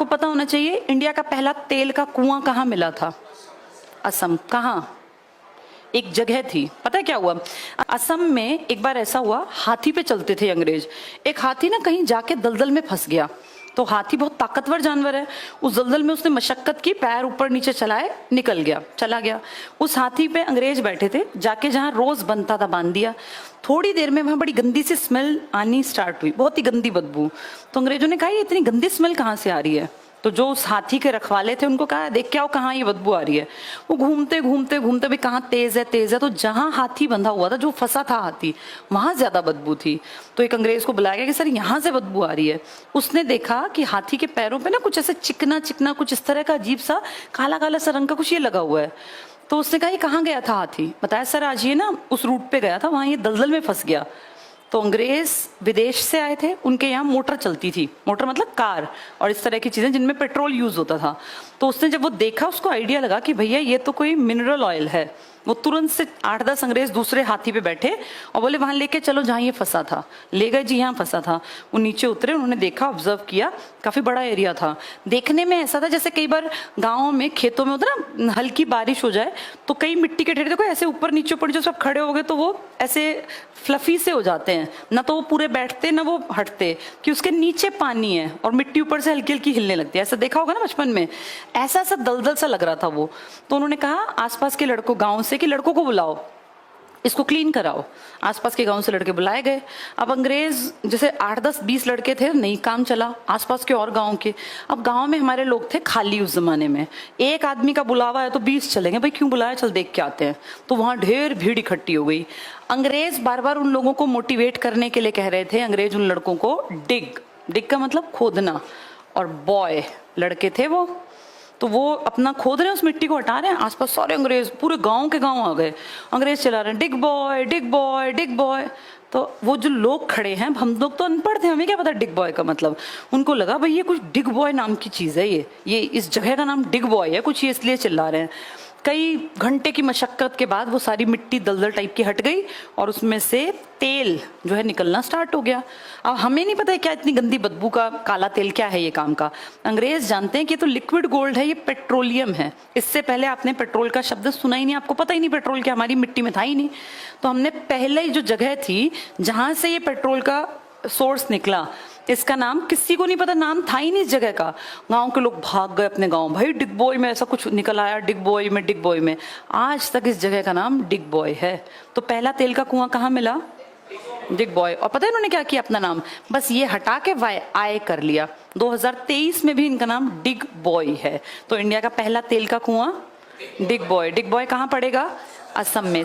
पता होना चाहिए इंडिया का पहला तेल का कुआं कहाँ मिला था? असम। कहाँ? एक जगह थी। पता है क्या हुआ? असम में एक बार ऐसा हुआ, हाथी पे चलते थे अंग्रेज। एक हाथी ना कहीं जाके दलदल में फंस गया। तो हाथी बहुत ताकतवर जानवर है, उस दलदल में उसने मशक्कत की, पैर ऊपर नीचे चलाए, निकल गया, चला गया। उस हाथी पे अंग्रेज बैठे थे, जाके जहाँ रोज बनता था बांध दिया। थोड़ी देर में वहां बड़ी गंदी सी स्मेल आनी स्टार्ट हुई, बहुत ही गंदी बदबू। तो अंग्रेजों ने कहा ये इतनी गंदी स्मेल कहाँ से आ रही है? तो जो उस हाथी के रखवाले थे उनको कहा देख के आओ कहाँ ये बदबू आ रही है। वो घूमते घूमते घूमते भी कहाँ तेज है तेज है, तो जहां हाथी बंधा हुआ था, जो फंसा था हाथी, वहां ज्यादा बदबू थी। तो एक अंग्रेज को बुलाया गया कि सर यहाँ से बदबू आ रही है। उसने देखा कि हाथी के पैरों पे ना कुछ ऐसे चिकना चिकना, कुछ इस तरह का अजीब सा काला काला सा रंग का कुछ ये लगा हुआ है। तो उसने कहा ये कहाँ गया था हाथी? बताया सर आज ये ना उस रूट पे गया था, वहां ये दलदल में फंस गया। तो अंग्रेज विदेश से आए थे, उनके यहाँ मोटर चलती थी, मोटर मतलब कार और इस तरह की चीजें जिनमें पेट्रोल यूज होता था। तो उसने जब वो देखा, उसको आइडिया लगा कि भैया ये तो कोई मिनरल ऑयल है। वो तुरंत से 8-10 अंग्रेज दूसरे हाथी पे बैठे और बोले वहां लेके चलो जहां ये फंसा था। ले गए जी, यहाँ फंसा था। वो नीचे उतरे, उन्होंने देखा, ऑब्जर्व किया, काफी बड़ा एरिया था। देखने में ऐसा था जैसे कई बार गाँव में खेतों में होता ना, हल्की बारिश हो जाए तो कई मिट्टी के ढेर देखो ऐसे ऊपर नीचे सब खड़े हो गए तो वो ऐसे फ्लफी से हो जाते हैं, ना तो वो पूरे बैठते ना वो हटते, कि उसके नीचे पानी है और मिट्टी ऊपर से हल्की हल्की हिलने लगती है। ऐसा देखा होगा ना बचपन में, ऐसा सा दलदल सा लग रहा था वो। तो उन्होंने कहा आसपास के लड़कों, गांव से कि लड़कों को बुलाओ, इसको क्लीन कराओ। आसपास के गांव से लड़के बुलाए गए। अब अंग्रेज जैसे 8-10-20 लड़के थे, नहीं काम चला, आसपास के और गांव के। अब गांव में हमारे लोग थे खाली उस जमाने में, एक आदमी का बुलावा है तो 20 चलेंगे, भाई क्यों बुलाया, चल देख के आते हैं। तो वहां ढेर भीड़ इकट्ठी हो गई। अंग्रेज बार बार उन लोगों को मोटिवेट करने के लिए कह रहे थे, अंग्रेज उन लड़कों को डिग, डिग का मतलब खोदना, और बॉय लड़के थे वो, तो वो अपना खोद रहे हैं, उस मिट्टी को हटा रहे हैं। आसपास सारे अंग्रेज, पूरे गांव के गांव आ गए, अंग्रेज चला रहे हैं डिग बॉय डिग बॉय डिग बॉय। तो वो जो लोग खड़े हैं, हम लोग तो अनपढ़ थे, हमें क्या पता डिग बॉय का मतलब। उनको लगा भाई ये कुछ डिग बॉय नाम की चीज है, ये इस जगह का नाम डिग बॉय है कुछ, ये इसलिए चिल्ला रहे हैं। कई घंटे की मशक्कत के बाद वो सारी मिट्टी दलदल टाइप की हट गई और उसमें से तेल जो है निकलना स्टार्ट हो गया। अब हमें नहीं पता है क्या इतनी गंदी बदबू का काला तेल क्या है ये काम का। अंग्रेज जानते हैं कि ये तो लिक्विड गोल्ड है, ये पेट्रोलियम है। इससे पहले आपने पेट्रोल का शब्द सुना ही नहीं, आपको पता ही नहीं पेट्रोल क्या, हमारी मिट्टी में था ही नहीं। तो हमने पहले ही जो जगह थी जहां से ये पेट्रोल का सोर्स निकला, इसका नाम किसी को नहीं पता, नाम था ही नहीं इस जगह का। गांव के लोग भाग गए अपने गांव, भाई डिग बॉय में ऐसा कुछ निकल आया, डिग बॉय में डिग बॉय में। आज तक इस जगह का नाम डिग बॉय है। तो पहला तेल का कुआं कहाँ मिला? डिग बॉय। और पता है इन्होंने क्या किया, अपना नाम बस ये हटा के वाई आय कर लिया। 2023 में भी इनका नाम डिग बॉय है। तो इंडिया का पहला तेल का कुआं डिग बॉय। डिग बॉय कहाँ पड़ेगा? असम में।